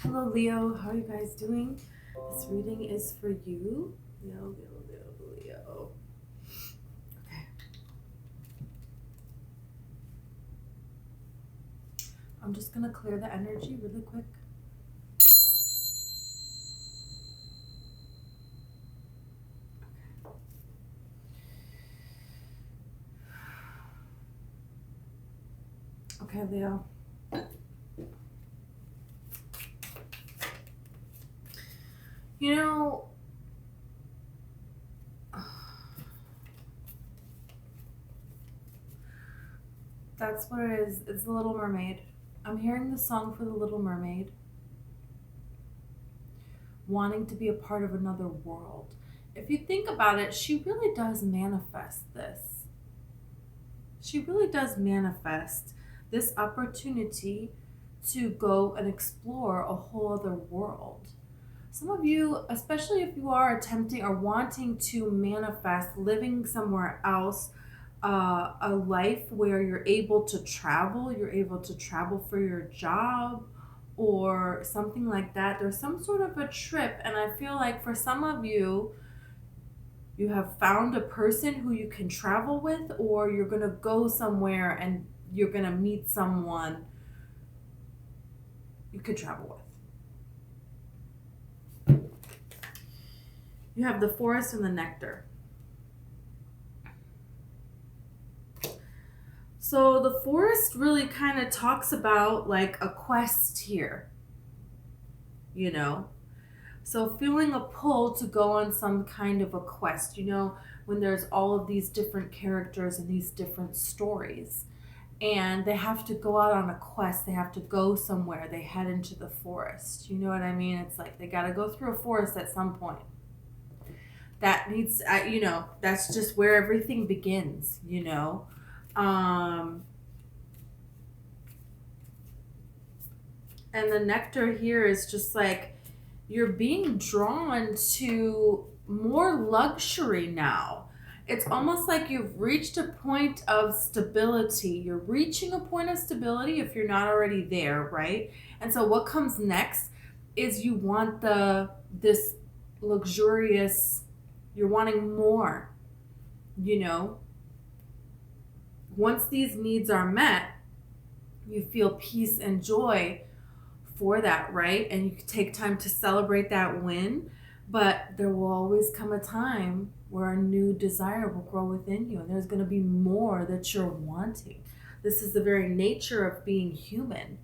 Hello, Leo. How are you guys doing? This reading is for you. Leo, Leo, Leo, Leo. Okay. I'm just going to clear the energy really quick. Okay, Leo. You know, that's what it is. It's the Little Mermaid. I'm hearing the song for the Little Mermaid, wanting to be a part of another world. If you think about it, she really does manifest this. She really does manifest this opportunity to go and explore a whole other world. Some of you, especially if you are attempting or wanting to manifest living somewhere else, a life where you're able to travel for your job or something like that. There's some sort of a trip, and I feel like for some of you, you have found a person who you can travel with, or you're going to go somewhere and you're going to meet someone you could travel with. You have the forest and the nectar. So the forest really kind of talks about like a quest here, you know? So feeling a pull to go on some kind of a quest, when there's all of these different characters and these different stories. And they have to go out on a quest. They have to go somewhere. They head into the forest. You know what I mean? It's like they got to go through a forest at some point. That needs, that's just where everything begins. Um, and the nectar here is just like you're being drawn to more luxury now. It's almost like you've reached a point of stability. You're reaching a point of stability if you're not already there, right? And so what comes next is you want this luxurious, you're wanting more, you know. Once these needs are met, you feel peace and joy for that, right? And you can take time to celebrate that win, but there will always come a time where a new desire will grow within you, and there's going to be more that you're wanting. This is the very nature of being human.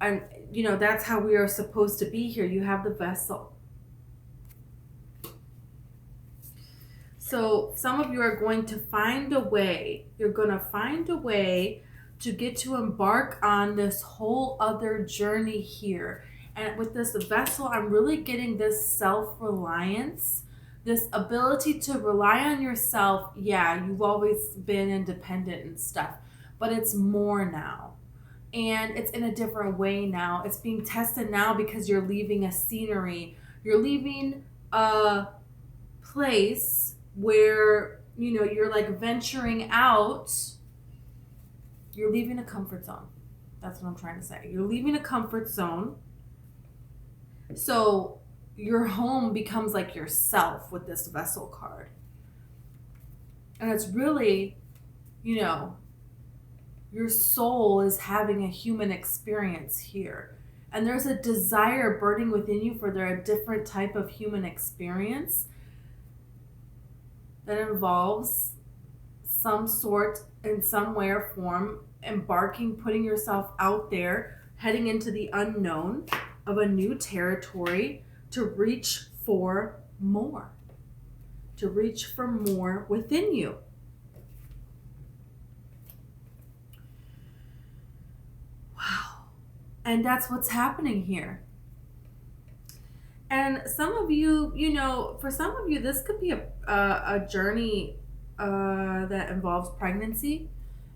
And, that's how we are supposed to be here. You have the vessel. So some of you are going to find a way. You're going to find a way to get to embark on this whole other journey here. And with this vessel, I'm really getting this self-reliance, this ability to rely on yourself. Yeah, you've always been independent and stuff, but it's more now. And it's in a different way now. It's being tested now because you're leaving a scenery. You're leaving a place where, you're like venturing out. You're leaving a comfort zone. That's what I'm trying to say. You're leaving a comfort zone. So your home becomes like yourself with this vessel card. And it's really, your soul is having a human experience here. And there's a desire burning within you for a different type of human experience that involves some sort, in some way or form, embarking, putting yourself out there, heading into the unknown of a new territory to reach for more, within you. Wow. And that's what's happening here. And some of you, for some of you, this could be a journey that involves pregnancy.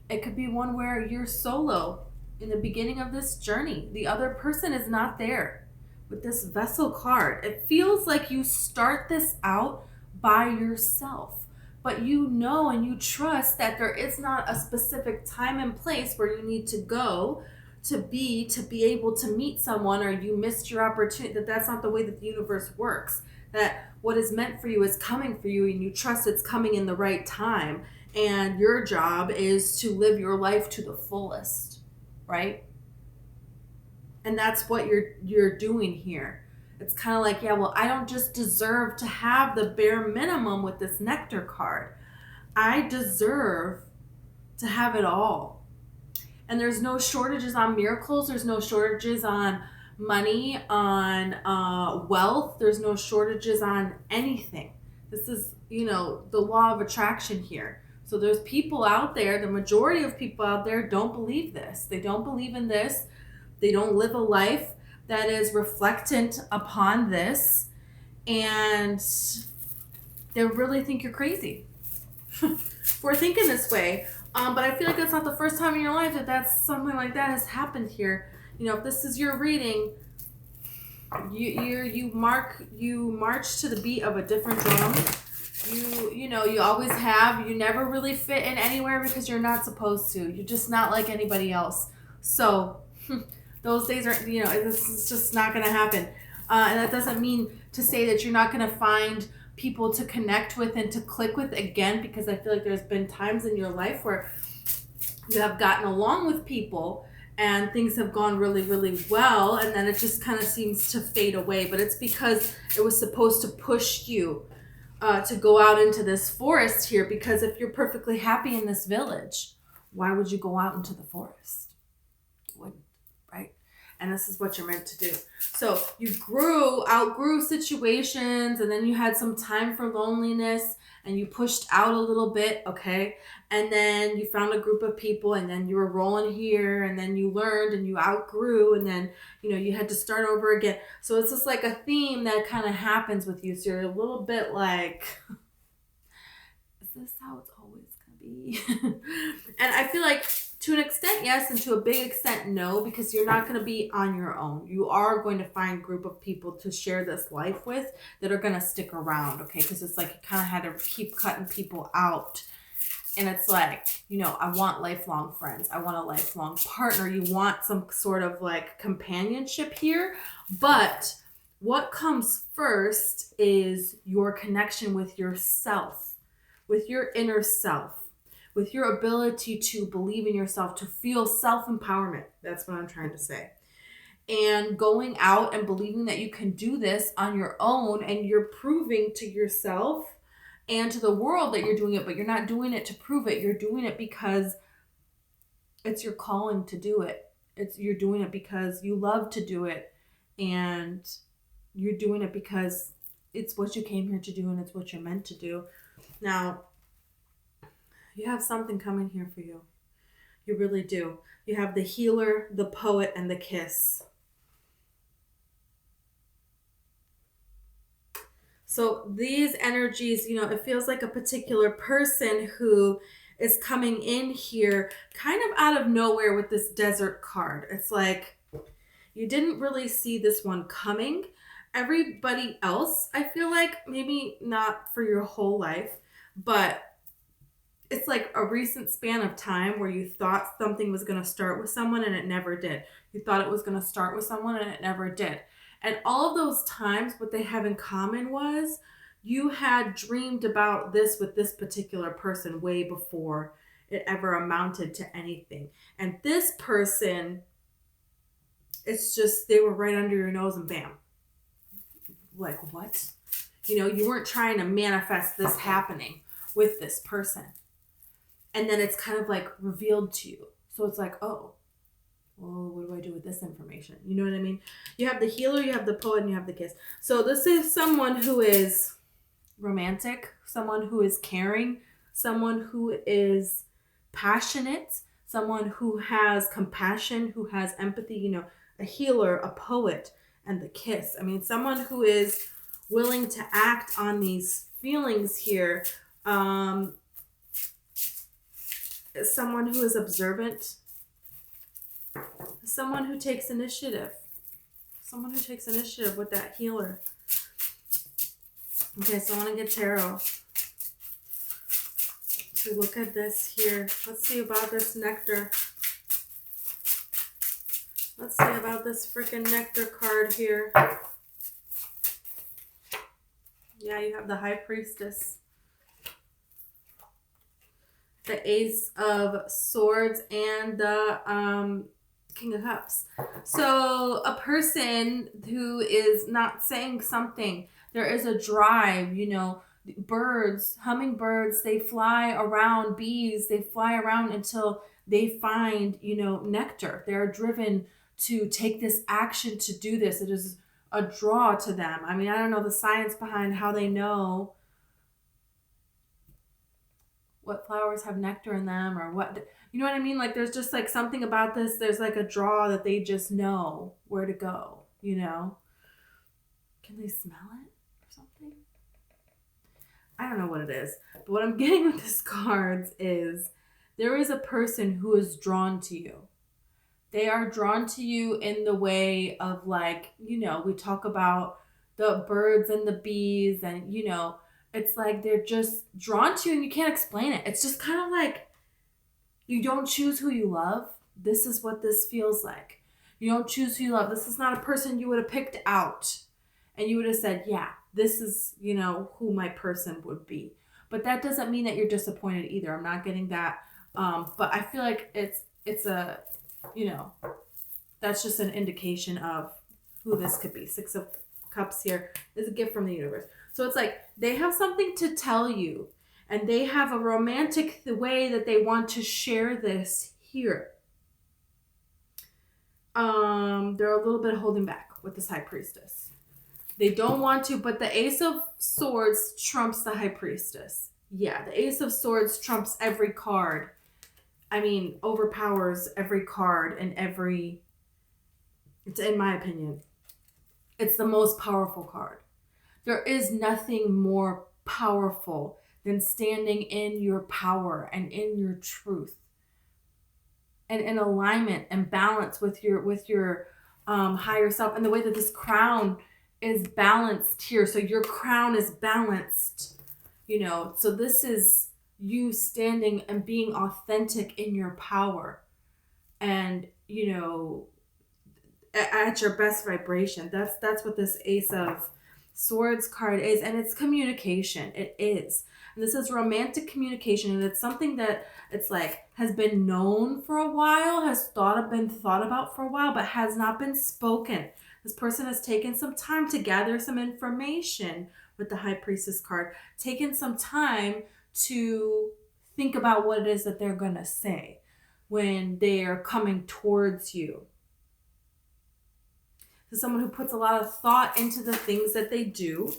It could be one where you're solo in the beginning of this journey. The other person is not there with this vessel card. It feels like you start this out by yourself, but you know and you trust that there is not a specific time and place where you need to go to be able to meet someone, or you missed your opportunity, that's not the way that the universe works. That what is meant for you is coming for you, and you trust it's coming in the right time. And your job is to live your life to the fullest, right? And that's what you're doing here. It's kind of like, yeah, well, I don't just deserve to have the bare minimum with this nectar card. I deserve to have it all. And there's no shortages on miracles. There's no shortages on money, on wealth. There's no shortages on anything. This is, the law of attraction here. So there's people out there, the majority of people out there don't believe this. They don't believe in this. They don't live a life that is reflectant upon this. And they really think you're crazy for thinking this way. But I feel like that's not the first time in your life that's something like that has happened here. If this is your reading, you march to the beat of a different drum. You always have. You never really fit in anywhere because you're not supposed to. You're just not like anybody else. So those days are, this is just not going to happen. And that doesn't mean to say that you're not going to find people to connect with and to click with again, because I feel like there's been times in your life where you have gotten along with people and things have gone really, really well, and then it just kind of seems to fade away. But it's because it was supposed to push you to go out into this forest here, because if you're perfectly happy in this village, why would you go out into the forest? You wouldn't, right? And this is what you're meant to do. So you outgrew situations, and then you had some time for loneliness, and you pushed out a little bit, okay? And then you found a group of people, and then you were rolling here, and then you learned, and you outgrew, and then, you had to start over again. So it's just like a theme that kind of happens with you. So you're a little bit like, is this how it's always going to be? And I feel like to an extent, yes, and to a big extent, no, because you're not going to be on your own. You are going to find a group of people to share this life with that are going to stick around, okay? Because it's like you kind of had to keep cutting people out. And it's like, I want lifelong friends. I want a lifelong partner. You want some sort of like companionship here. But what comes first is your connection with yourself, with your inner self, with your ability to believe in yourself, to feel self-empowerment. That's what I'm trying to say. And going out and believing that you can do this on your own, and you're proving to yourself and to the world that you're doing it, but you're not doing it to prove it. You're doing it because it's your calling to do it. You're doing it because you love to do it, and you're doing it because it's what you came here to do, and it's what you're meant to do. Now, you have something coming here for you. You really do. You have the healer, the poet, and the kiss. So these energies, it feels like a particular person who is coming in here kind of out of nowhere with this desert card. It's like you didn't really see this one coming. Everybody else, I feel like, maybe not for your whole life, but it's like a recent span of time where you thought something was going to start with someone and it never did. You thought it was going to start with someone and it never did. And all of those times, what they have in common was you had dreamed about this with this particular person way before it ever amounted to anything. And this person, it's just, they were right under your nose and bam. Like, what? You weren't trying to manifest this happening with this person. And then it's kind of like revealed to you. So it's like, oh, well, what do I do with this information? You know what I mean? You have the healer, you have the poet, and you have the kiss. So this is someone who is romantic, someone who is caring, someone who is passionate, someone who has compassion, who has empathy, a healer, a poet, and the kiss. I mean, someone who is willing to act on these feelings here. Someone who is observant, someone who takes initiative, with that healer. Okay, so I want to get tarot to look at this here. Let's see about this nectar. Let's see about this freaking nectar card here. Yeah, you have the High Priestess, the Ace of Swords, and the King of Cups. So a person who is not saying something, there is a drive, you know, birds, hummingbirds, they fly around, bees, they fly around until they find, you know, nectar. They're driven to take this action to do this. It is a draw to them. I mean, I don't know the science behind how they know what flowers have nectar in them or what, you know what I mean? Like there's just like something about this. There's like a draw that they just know where to go, you know? Can they smell it or something? I don't know what it is. But what I'm getting with this cards is there is a person who is drawn to you. They are drawn to you in the way of like, you know, we talk about the birds and the bees and, you know, it's like they're just drawn to you and you can't explain it. It's just kind of like you don't choose who you love. This is what this feels like. You don't choose who you love. This is not a person you would have picked out and you would have said, yeah, this is, you know, who my person would be. But that doesn't mean that you're disappointed either. I'm not getting that. But I feel like it's a, you know, that's just an indication of who this could be. Six of Cups here is a gift from the universe. So it's like they have something to tell you and they have a romantic way that they want to share this here. They're a little bit holding back with this High Priestess. They don't want to, but the Ace of Swords trumps the High Priestess. Yeah, the Ace of Swords trumps every card. I mean, overpowers every card and it's in my opinion, it's the most powerful card. There is nothing more powerful than standing in your power and in your truth and in alignment and balance with your higher self, and the way that this crown is balanced here. So your crown is balanced, you know, so this is you standing and being authentic in your power and, you know, at your best vibration. That's what this Ace of Swords card is, and it's communication. It is. And this is romantic communication, and it's something that it's like has been known for a while, been thought about for a while, but has not been spoken. This person has taken some time to gather some information with the High Priestess card, taken some time to think about what it is that they're going to say when they are coming towards you. So someone who puts a lot of thought into the things that they do,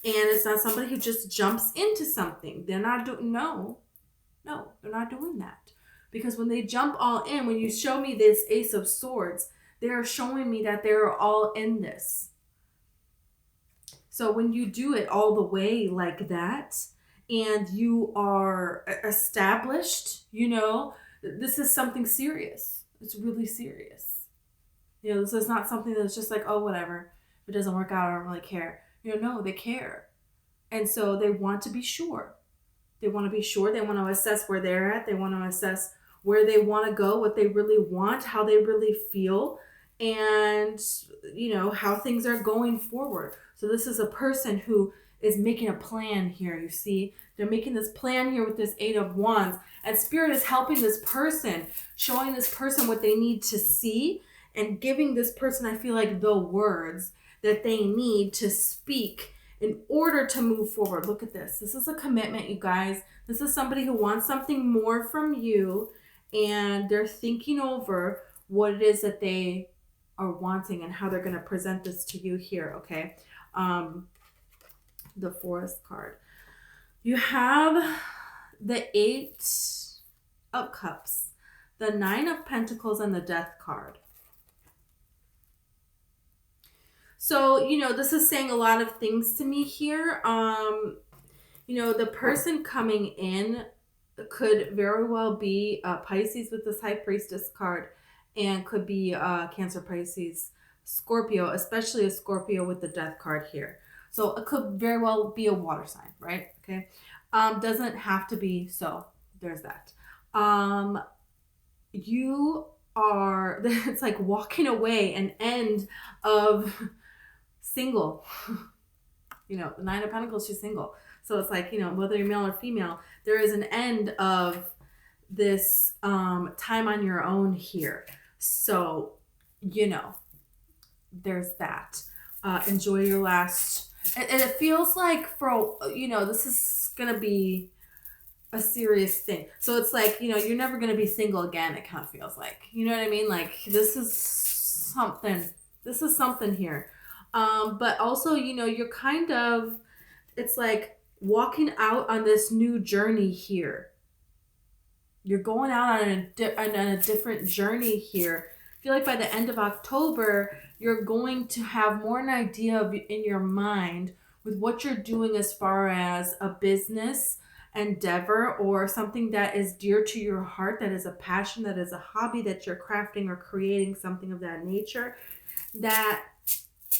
and it's not somebody who just jumps into something. They're not doing, no, they're not doing that. Because when they jump all in, when you show me this Ace of Swords, they're showing me that they're all in this. So when you do it all the way like that, and you are established, you know, this is something serious. It's really serious. You know, this is not something that's just like, oh, whatever. If it doesn't work out, I don't really care. You know, no, they care. And so they want to be sure. They want to be sure. They want to assess where they're at. They want to assess where they want to go, what they really want, how they really feel, and, you know, how things are going forward. So this is a person who is making a plan here, you see. They're making this plan here with this Eight of Wands. And Spirit is helping this person, showing this person what they need to see, and giving this person, I feel like, the words that they need to speak in order to move forward. Look at this. This is a commitment, you guys. This is somebody who wants something more from you, and they're thinking over what it is that they are wanting and how they're going to present this to you here, okay? The Forest card. You have the Eight of Cups, the Nine of Pentacles, and the Death card. So, you know, this is saying a lot of things to me here. You know, the person coming in could very well be Pisces with this High Priestess card, and could be Cancer, Pisces, Scorpio, especially a Scorpio with the Death card here. So it could very well be a water sign, right? Okay. Doesn't have to be, so there's that. You are, it's like walking away, an end of single. The Nine of Pentacles, she's single. So it's like, whether you're male or female, there is an end of this time on your own here. So, there's that. Enjoy your last. And it feels like this is going to be a serious thing. So it's like, you're never going to be single again. It kind of feels like, you know what I mean? Like this is something here. But also, you're kind of, it's like walking out on this new journey here. You're going out on a different journey here. I feel like by the end of October, you're going to have more an idea in your mind with what you're doing as far as a business endeavor or something that is dear to your heart, that is a passion, that is a hobby that you're crafting or creating, something of that nature, that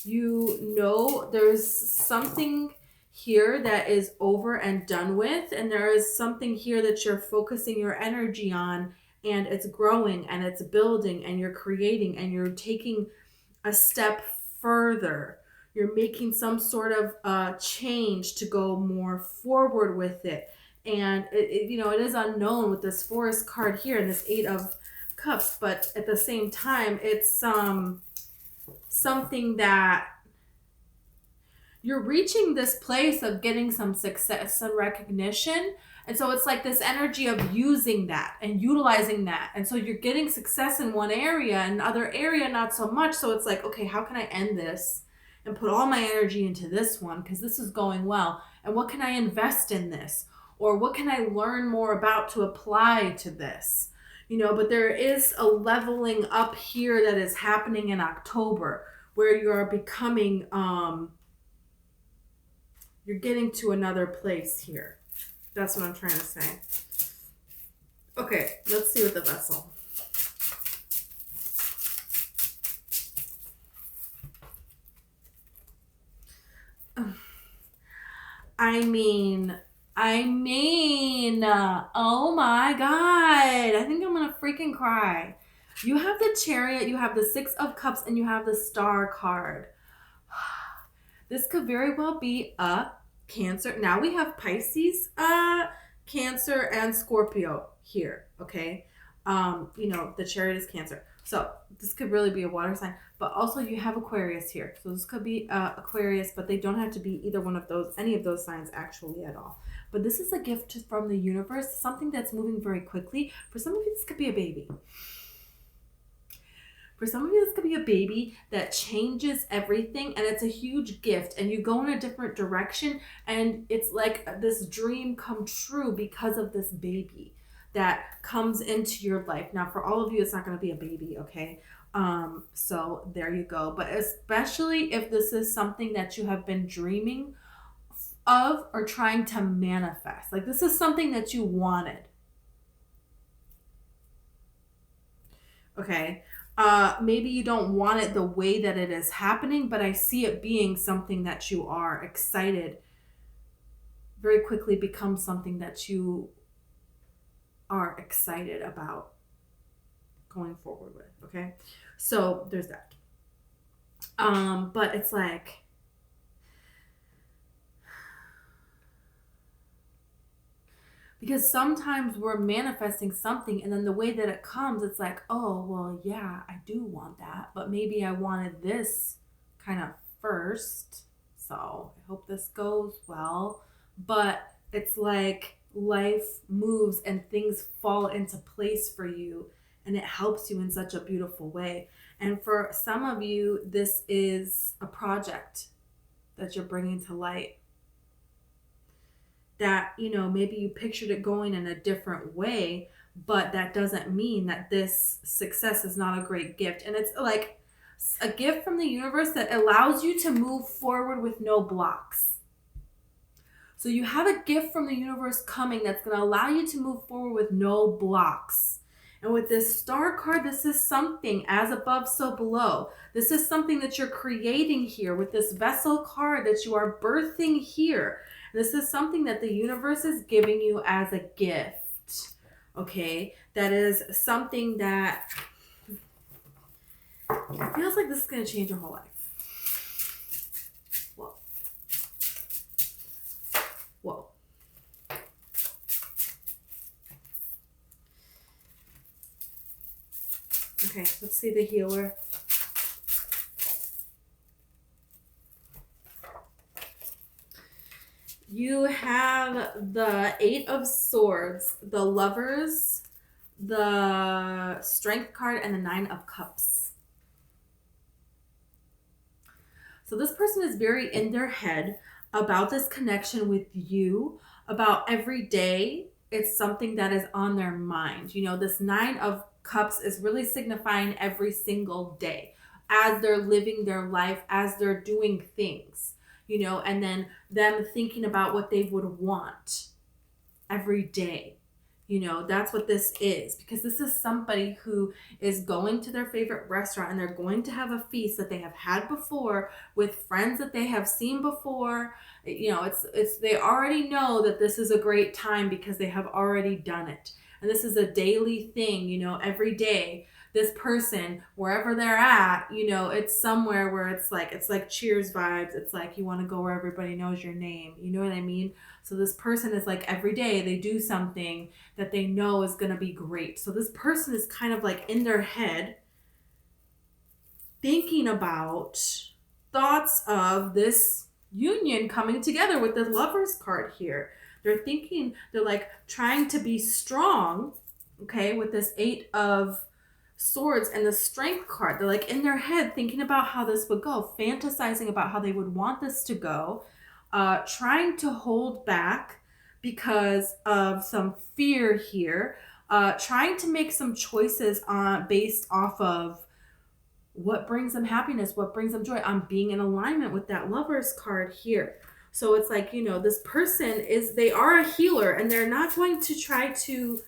there's something here that is over and done with, and there is something here that you're focusing your energy on, and it's growing and it's building and you're creating and you're taking a step further. You're making some sort of change to go more forward with it. And it is unknown with this Forest card here and this Eight of Cups, but at the same time, it's something that you're reaching this place of getting some success and recognition. And so it's like this energy of using that and utilizing that. And so you're getting success in one area and other area, not so much. So it's like, okay, how can I end this and put all my energy into this one? Because this is going well. And what can I invest in this? Or what can I learn more about to apply to this? But there is a leveling up here that is happening in October where you are becoming, you're getting to another place here. That's what I'm trying to say. Okay, let's see what the Vessel. I mean, oh my God. I think I'm going to freaking cry. You have the Chariot, you have the Six of Cups, and you have the Star card. This could very well be a Cancer. Now we have Pisces, Cancer, and Scorpio here, okay? The Chariot is Cancer. So this could really be a water sign. But also you have Aquarius here. So this could be Aquarius, but they don't have to be either one of those, any of those signs actually at all. But this is a gift from the universe, something that's moving very quickly. For some of you, this could be a baby. For some of you, this could be a baby that changes everything, and it's a huge gift, and you go in a different direction, and it's like this dream come true because of this baby that comes into your life. Now, for all of you, it's not going to be a baby, okay? So there you go. But especially if this is something that you have been dreaming of or trying to manifest. Like this is something that you wanted. Okay? Maybe you don't want it the way that it is happening, but I see it being something that you are excited, very quickly becomes something that you are excited about going forward with, okay? So there's that. But it's like, because sometimes we're manifesting something and then the way that it comes, it's like, oh, well, yeah, I do want that. But maybe I wanted this kind of first. So I hope this goes well. But it's like life moves and things fall into place for you. And it helps you in such a beautiful way. And for some of you, this is a project that you're bringing to light. That, maybe you pictured it going in a different way, but that doesn't mean that this success is not a great gift. And it's like a gift from the universe that allows you to move forward with no blocks. So you have a gift from the universe coming that's going to allow you to move forward with no blocks. And with this Star card, this is something as above, so below. This is something that you're creating here with this Vessel card that you are birthing here. This is something that the universe is giving you as a gift, okay? That is something that It feels like this is going to change your whole life. Whoa. Whoa. Okay, let's see the healer. You have the Eight of Swords, the Lovers, the Strength card, and the Nine of Cups. So this person is very in their head about this connection with you, about every day. It's something that is on their mind. You know, this Nine of Cups is really signifying every single day as they're living their life, as they're doing things, you know, and then them thinking about what they would want every day. You know, that's what this is, because this is somebody who is going to their favorite restaurant and they're going to have a feast that they have had before with friends that they have seen before. You know, it's they already know that this is a great time because they have already done it. And this is a daily thing, you know, every day. This person, wherever they're at, you know, it's somewhere where it's like Cheers vibes. It's like you want to go where everybody knows your name. You know what I mean? So this person is like every day they do something that they know is going to be great. So this person is kind of like in their head thinking about thoughts of this union coming together with the Lovers card here. They're thinking, they're like trying to be strong, okay, with this Eight of Swords and the Strength card. They're like in their head thinking about how this would go, fantasizing about how they would want this to go, trying to hold back because of some fear here, trying to make some choices based off of what brings them happiness, what brings them joy, on being in alignment with that Lovers card here. So it's like, you know, this person they are a healer and they're not going to try to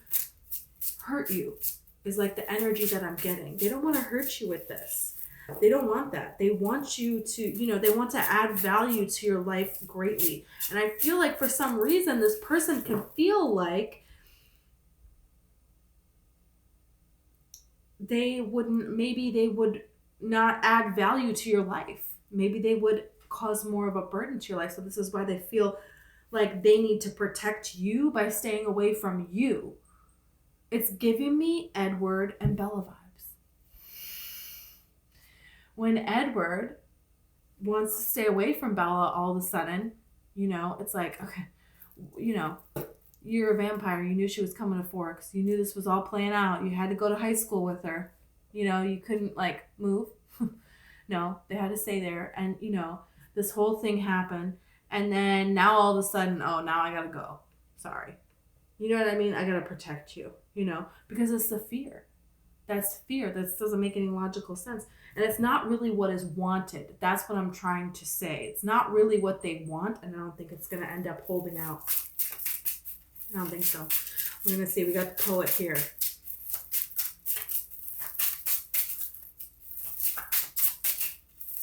hurt you, is like the energy that I'm getting. They don't want to hurt you with this. They don't want that. They want you to, you know, they want to add value to your life greatly. And I feel like for some reason, this person can feel like maybe they would not add value to your life. Maybe they would cause more of a burden to your life. So this is why they feel like they need to protect you by staying away from you. It's giving me Edward and Bella vibes. When Edward wants to stay away from Bella all of a sudden, you know, it's like, okay, you know, you're a vampire. You knew she was coming to Forks. You knew this was all playing out. You had to go to high school with her. You know, you couldn't like move. No, they had to stay there. And, you know, this whole thing happened. And then now all of a sudden, oh, now I gotta go. Sorry. You know what I mean? I gotta protect you, you know, because it's the fear. That's fear. That doesn't make any logical sense. And it's not really what is wanted. That's what I'm trying to say. It's not really what they want, and I don't think it's gonna end up holding out. I don't think so. We're gonna see. We got the poet here.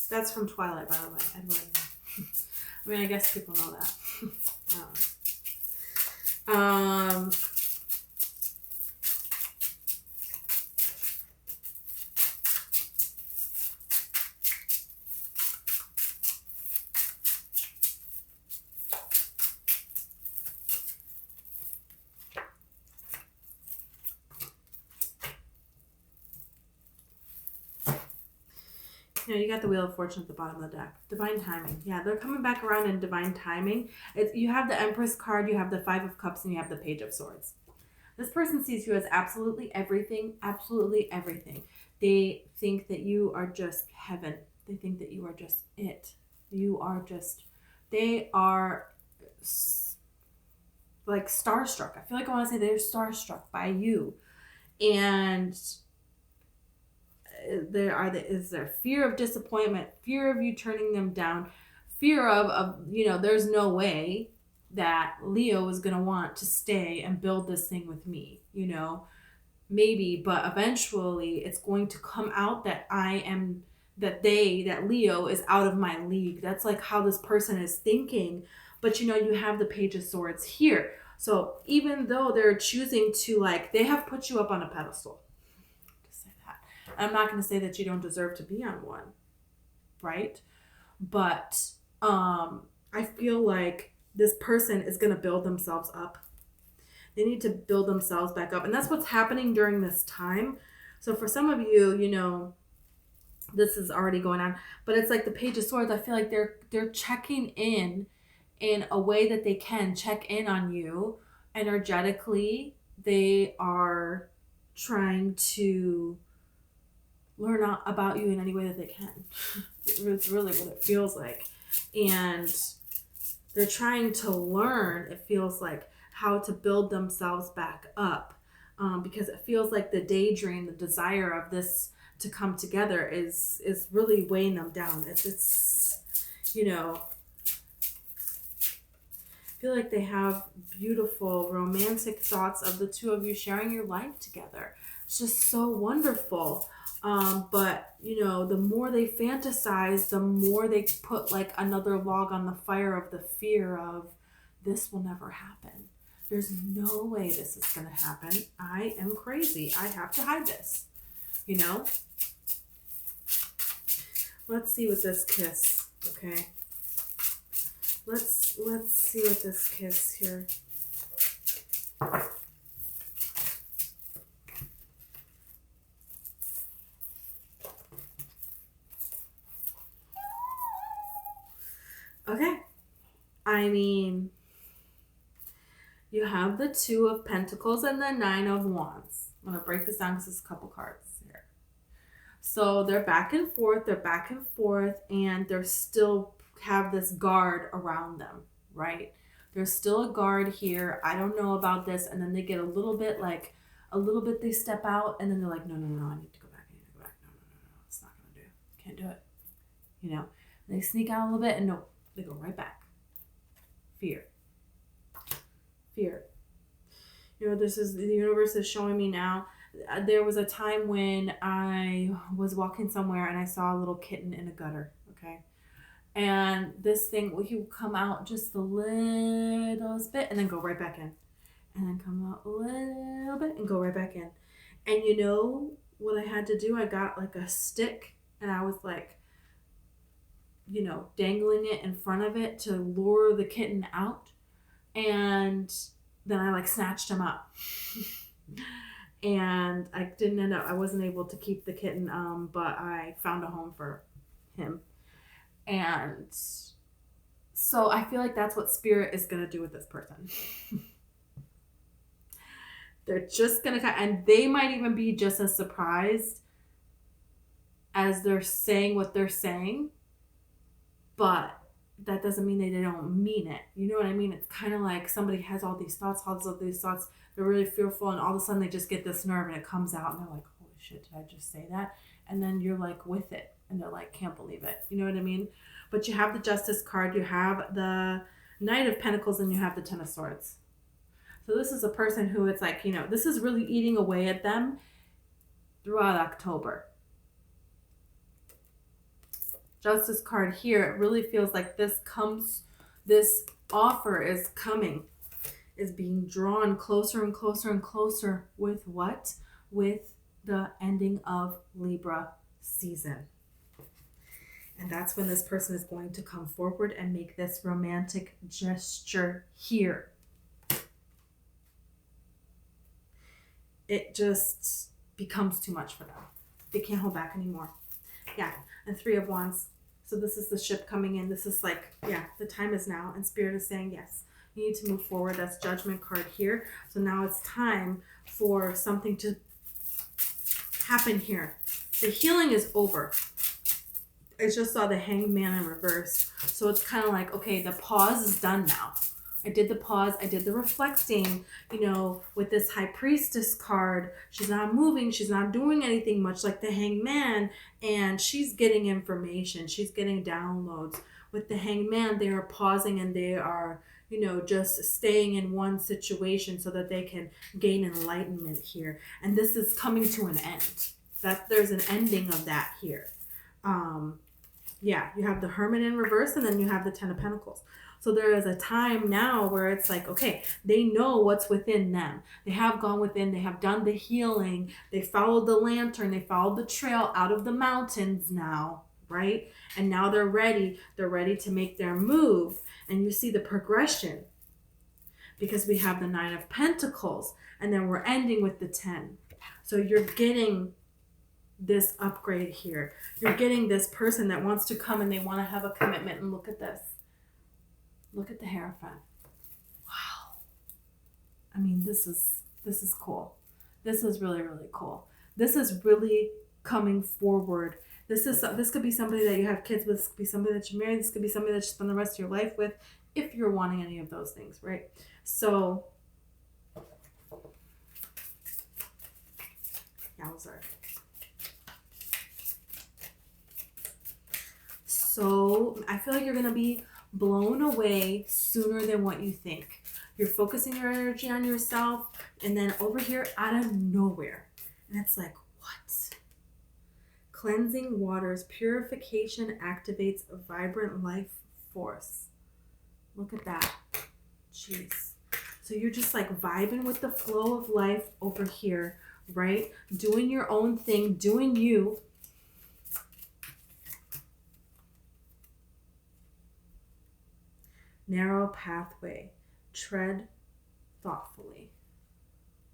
That's from Twilight, by the way. Edward. I mean, I guess people know that. You know, you got the Wheel of Fortune at the bottom of the deck. Divine timing. Yeah, they're coming back around in divine timing. You have the Empress card, you have the Five of Cups, and you have the Page of Swords. This person sees you as absolutely everything, absolutely everything. They think that you are just heaven. They think that you are just it. They are like starstruck. I feel like I want to say they're starstruck by you. And is there fear of disappointment, fear of you turning them down, fear of you know, there's no way that Leo is going to want to stay and build this thing with me, you know, maybe, but eventually it's going to come out that that Leo is out of my league. That's like how this person is thinking. But you know, you have the Page of Swords here. So even though they're choosing to, like, they have put you up on a pedestal, I'm not going to say that you don't deserve to be on one, right? But I feel like this person is going to build themselves up. They need to build themselves back up. And that's what's happening during this time. So for some of you, you know, this is already going on, but it's like the Page of Swords. I feel like they're checking in a way that they can check in on you energetically. They are trying to learn about you in any way that they can. It's really what it feels like. And they're trying to learn, it feels like, how to build themselves back up. Because it feels like the daydream, the desire of this to come together is really weighing them down. It's you know, I feel like they have beautiful romantic thoughts of the two of you sharing your life together. It's just so wonderful. But you know, the more they fantasize, the more they put like another log on the fire of the fear of this will never happen. There's no way this is going to happen. I am crazy. I have to hide this, you know? Let's see what this kiss, okay? Let's see what this kiss here. Okay. I mean, you have the Two of Pentacles and the Nine of Wands. I'm going to break this down because there's a couple cards here. So they're back and forth, and they're still have this guard around them, right? There's still a guard here. I don't know about this. And then they get a little bit, they step out, and then they're like, no, I need to go back. No, it's not going to do. Can't do it. You know, and they sneak out a little bit, and no, they go right back. Fear. You know, the universe is showing me now. There was a time when I was walking somewhere and I saw a little kitten in a gutter, okay? And this thing, he would come out just the littlest bit and then go right back in. And then come out a little bit and go right back in. And you know what I had to do? I got like a stick and I was like, you know, dangling it in front of it to lure the kitten out. And then I like snatched him up. And I wasn't able to keep the kitten, but I found a home for him. And so I feel like that's what Spirit is going to do with this person. They're just going to, and they might even be just as surprised as they're saying what they're saying, but that doesn't mean they don't mean it. You know what I mean? It's kind of like somebody has all these thoughts, they're really fearful, and all of a sudden they just get this nerve and it comes out and they're like, holy shit, did I just say that? And then you're like with it and they're like, can't believe it. You know what I mean? But you have the Justice card, you have the Knight of Pentacles, and you have the Ten of Swords. So this is a person who it's like, you know, this is really eating away at them throughout October. Justice card here, it really feels like this offer is coming, is being drawn closer and closer and closer with what? With the ending of Libra season. And that's when this person is going to come forward and make this romantic gesture here. It just becomes too much for them. They can't hold back anymore. Yeah, and Three of Wands. So this is the ship coming in. This is like, yeah, the time is now. And Spirit is saying, yes, you need to move forward. That's Judgment card here. So now it's time for something to happen here. The healing is over. I just saw the Hanged Man in reverse. So it's kind of like, okay, the pause is done now. I did the pause. I did the reflecting, you know, with this High Priestess card. She's not moving. She's not doing anything much like the Hanged Man. And she's getting information. She's getting downloads. With the Hanged Man, they are pausing and they are, you know, just staying in one situation so that they can gain enlightenment here. And this is coming to an end. There's an ending of that here. Yeah, you have the Hermit in reverse and then you have the Ten of Pentacles. So there is a time now where it's like, okay, they know what's within them. They have gone within, they have done the healing, they followed the lantern, they followed the trail out of the mountains now, right? And now they're ready. They're ready to make their move. And you see the progression because we have the 9 of Pentacles and then we're ending with the 10. So you're getting this upgrade here. You're getting this person that wants to come and they want to have a commitment. And look at this. Look at the Hierophant. Wow. I mean, this is cool. This is really, really cool. This is really coming forward. This could be somebody that you have kids with. This could be somebody that you marry. This could be somebody that you spend the rest of your life with, if you're wanting any of those things, right? So, yowzer. So I feel like you're going to be blown away sooner than what you think. You're focusing your energy on yourself, and then over here, out of nowhere. And it's like, what? Cleansing waters, purification activates a vibrant life force. Look at that. Jeez. So you're just like vibing with the flow of life over here, right? Doing your own thing, doing you. Narrow pathway. Tread thoughtfully.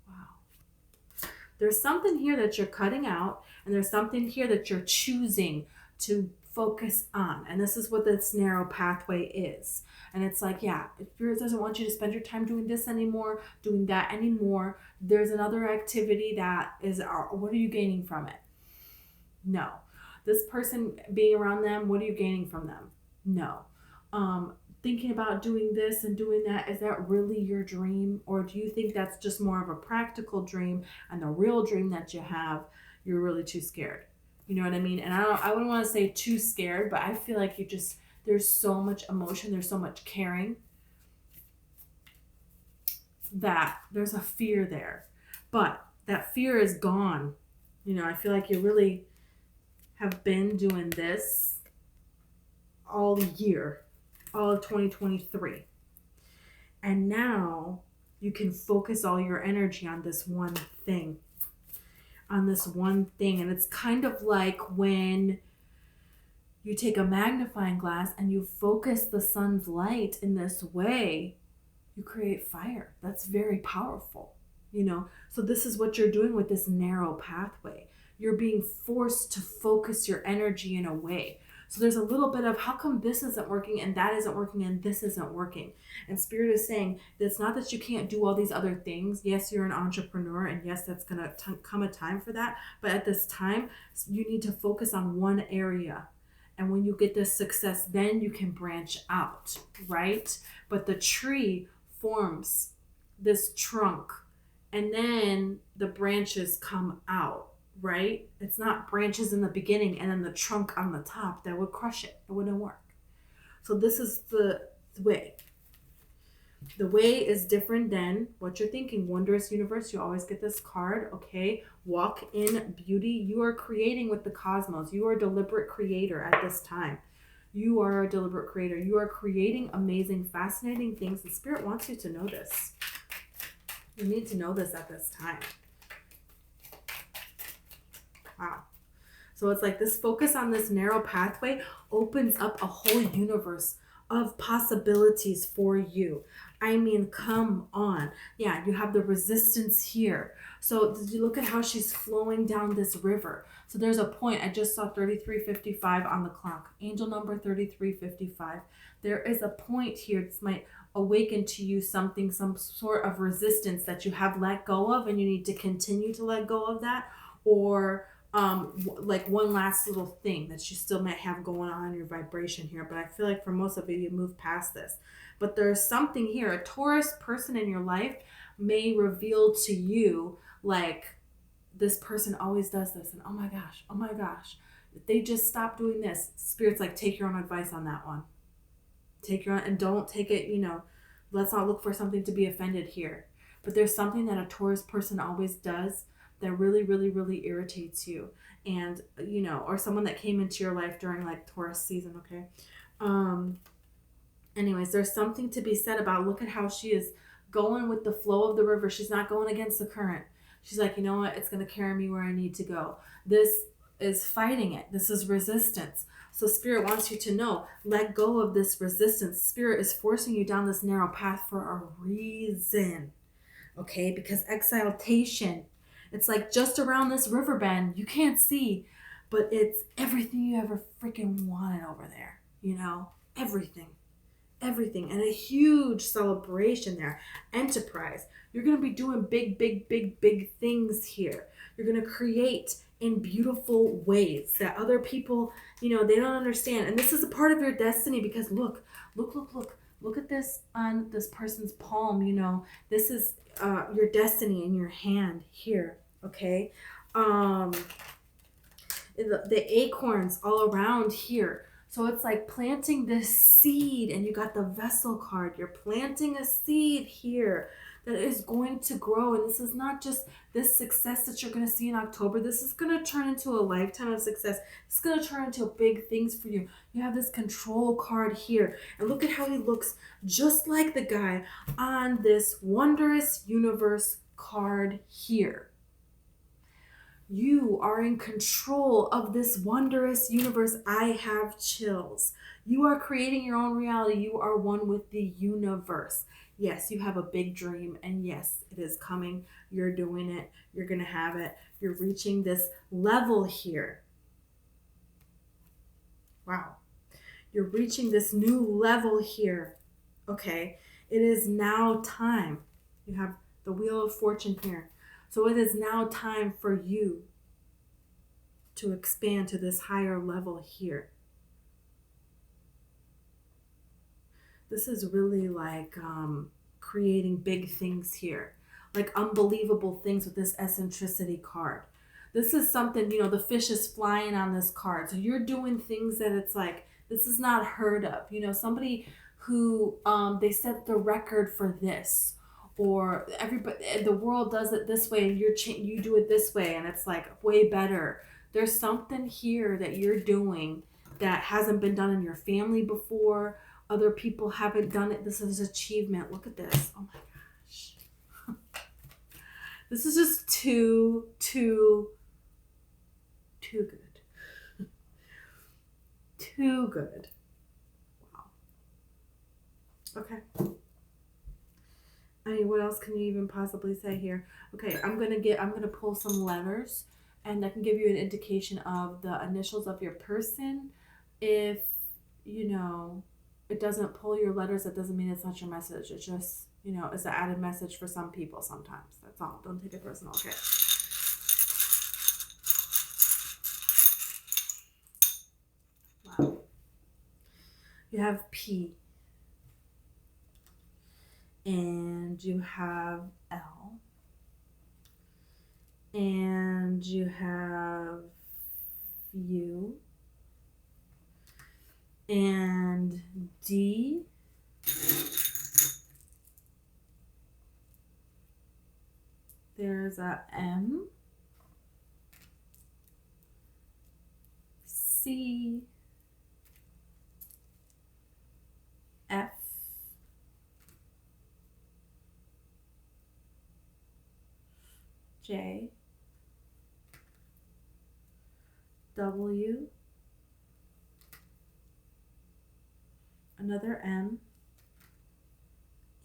Wow. There's something here that you're cutting out, and there's something here that you're choosing to focus on. And this is what this narrow pathway is. And it's like, yeah, if Spirit doesn't want you to spend your time doing this anymore, doing that anymore, there's another activity that is, what are you gaining from it? No. This person being around them, what are you gaining from them? No. Thinking about doing this and doing that, is that really your dream? Or do you think that's just more of a practical dream, and the real dream that you have, you're really too scared? You know what I mean? And I wouldn't want to say too scared, but I feel like there's so much emotion, there's so much caring, that there's a fear there. But that fear is gone. You know, I feel like you really have been doing this all year, all of 2023. And now you can focus all your energy on this one thing. And it's kind of like when you take a magnifying glass and you focus the sun's light in this way, you create fire. That's very powerful, you know? So this is what you're doing with this narrow pathway. You're being forced to focus your energy in a way. So there's a little bit of, how come this isn't working and that isn't working and this isn't working? And Spirit is saying that it's not that you can't do all these other things. Yes, you're an entrepreneur, and yes, that's going to come a time for that. But at this time, you need to focus on one area. And when you get this success, then you can branch out, right? But the tree forms this trunk, and then the branches come out. Right? It's not branches in the beginning and then the trunk on the top. That would crush it. It wouldn't work. So this is the way. The way is different than what you're thinking. Wondrous universe. You always get this card. Okay. Walk in beauty. You are creating with the cosmos. You are a deliberate creator at this time. You are a deliberate creator. You are creating amazing, fascinating things. The Spirit wants you to know this. You need to know this at this time. Wow. So it's like this focus on this narrow pathway opens up a whole universe of possibilities for you. I mean, come on. Yeah, you have the resistance here. So did you look at how she's flowing down this river? So there's a point. I just saw 3355 on the clock. Angel number 3355. There is a point here. This might awaken to you something, some sort of resistance that you have let go of, and you need to continue to let go of that. Or like one last little thing that you still might have going on in your vibration here. But I feel like for most of you move past this. But there's something here. A Taurus person in your life may reveal to you, like, this person always does this. And oh my gosh, if they just stop doing this, Spirit's like, take your own advice on that one. Take your own, and don't take it, you know, let's not look for something to be offended here. But there's something that a Taurus person always does that really, really, really irritates you. And, you know, or someone that came into your life during like Taurus season, okay? Anyways, there's something to be said about, look at how she is going with the flow of the river. She's not going against the current. She's like, you know what? It's going to carry me where I need to go. This is fighting it. This is resistance. So Spirit wants you to know, let go of this resistance. Spirit is forcing you down this narrow path for a reason. Okay? Because exaltation, it's like just around this river bend. You can't see, but it's everything you ever freaking wanted over there. You know? Everything, and a huge celebration there. Enterprise. You're going to be doing big things here. You're going to create in beautiful ways that other people, they don't understand. And this is a part of your destiny, because look at this on this person's palm. This is your destiny in your hand here. Okay. The acorns all around here. So it's like planting this seed, and you got the vessel card. You're planting a seed here that is going to grow. And this is not just this success that you're going to see in October. This is going to turn into a lifetime of success. It's going to turn into big things for you. You have this control card here. And look at how he looks just like the guy on this wondrous universe card here. You are in control of this wondrous universe. I have chills. You are creating your own reality. You are one with the universe. Yes, you have a big dream, and yes, it is coming. You're doing it. You're going to have it. You're reaching this level here. Wow. You're reaching this new level here. Okay. It is now time. You have the Wheel of Fortune here. So it is now time for you to expand to this higher level here. This is really like creating big things here, like unbelievable things with this eccentricity card. This is something, the fish is flying on this card. So you're doing things that it's like, this is not heard of. Somebody who they set the record for this. Or everybody, the world does it this way, and you do it this way, and it's like way better. There's something here that you're doing that hasn't been done in your family before. Other people haven't done it. This is achievement. Look at this. Oh my gosh. This is just too good. Too good. Wow. Okay. I mean, what else can you even possibly say here? Okay, I'm gonna pull some letters, and I can give you an indication of the initials of your person. If it doesn't pull your letters, that doesn't mean it's not your message. It's just it's an added message for some people sometimes. That's all. Don't take it personal. Okay. Wow. You have P. And you have L, and you have U, and D, there's a M, C, F, J, W, another M,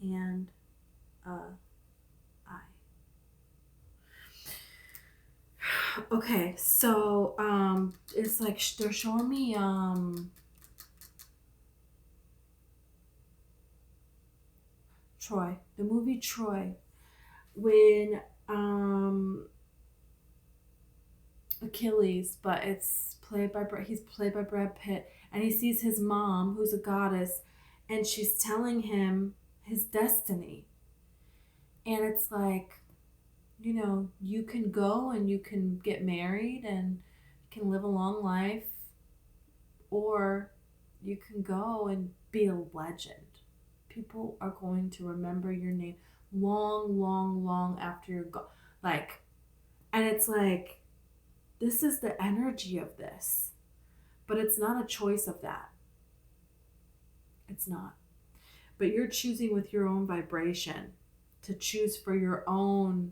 and I. Okay, so it's like they're showing me Troy, the movie Troy, when Achilles, but he's played by Brad Pitt, and he sees his mom, who's a goddess, and she's telling him his destiny. And it's like, you can go and you can get married and you can live a long life, or you can go and be a legend. People are going to remember your name long after you're gone. And it's like, this is the energy of this, but it's not a choice of that. It's not. but you're choosing with your own vibration to choose for your own.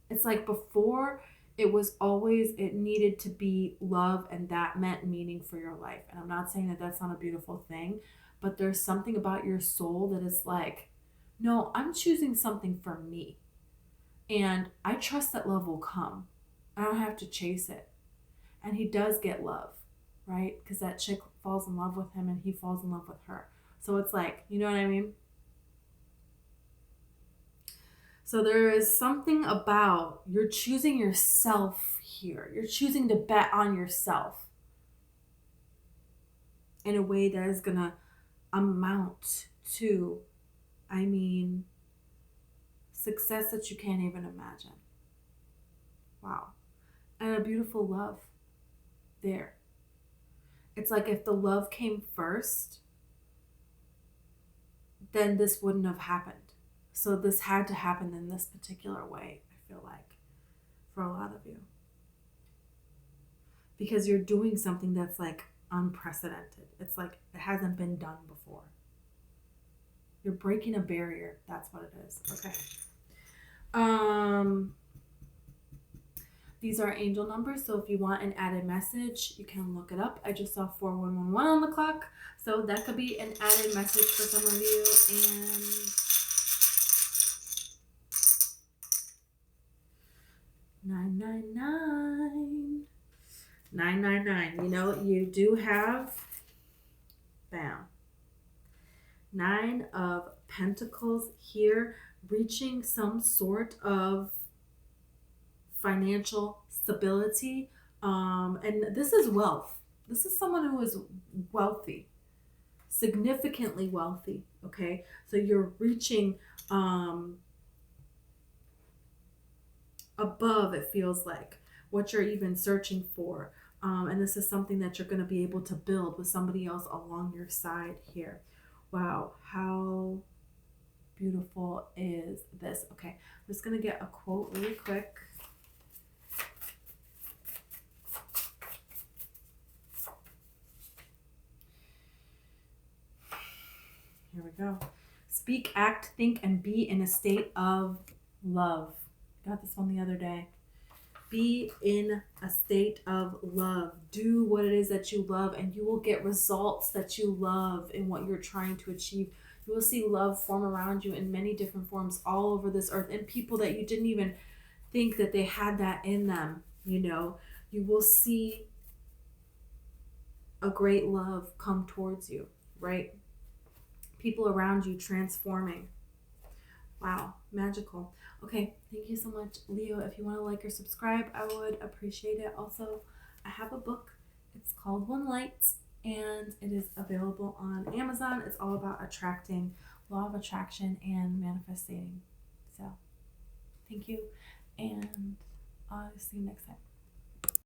It's like before, it was always, it needed to be love, and that meant meaning for your life. And I'm not saying that that's not a beautiful thing, but there's something about your soul that is like, no, I'm choosing something for me. And I trust that love will come. I don't have to chase it. And he does get love, right? Because that chick falls in love with him and he falls in love with her. So it's like, you know what I mean? So there is something about, you're choosing yourself here. You're choosing to bet on yourself in a way that is going to amount to, success that you can't even imagine. Wow. And a beautiful love there. It's like if the love came first, then this wouldn't have happened. So this had to happen in this particular way, I feel like, for a lot of you. Because you're doing something that's like unprecedented. It's like it hasn't been done before. You're breaking a barrier. That's what it is. Okay. These are angel numbers, so if you want an added message, you can look it up. I just saw 4111 on the clock, so that could be an added message for some of you. And 999. 999. You know, you do have, bam, 9 of Pentacles here, reaching some sort of financial stability. And this is wealth. This is someone who is wealthy, significantly wealthy. Okay. So you're reaching, above, it feels like, what you're even searching for. And this is something that you're going to be able to build with somebody else along your side here. Wow. How beautiful is this? Okay. I'm just going to get a quote really quick. Here we go. Speak, act, think, and be in a state of love. Got this one the other day. Be in a state of love. Do what it is that you love, and you will get results that you love in what you're trying to achieve. You will see love form around you in many different forms all over this earth, and people that you didn't even think that they had that in them. You know, you will see a great love come towards you, right? People around you transforming. Wow, magical. Okay, thank you so much, Leo. If you want to like or subscribe, I would appreciate it. Also, I have a book. It's called Wildest, and it is available on Amazon. It's all about attracting, law of attraction, and manifesting. So, thank you, and I'll see you next time.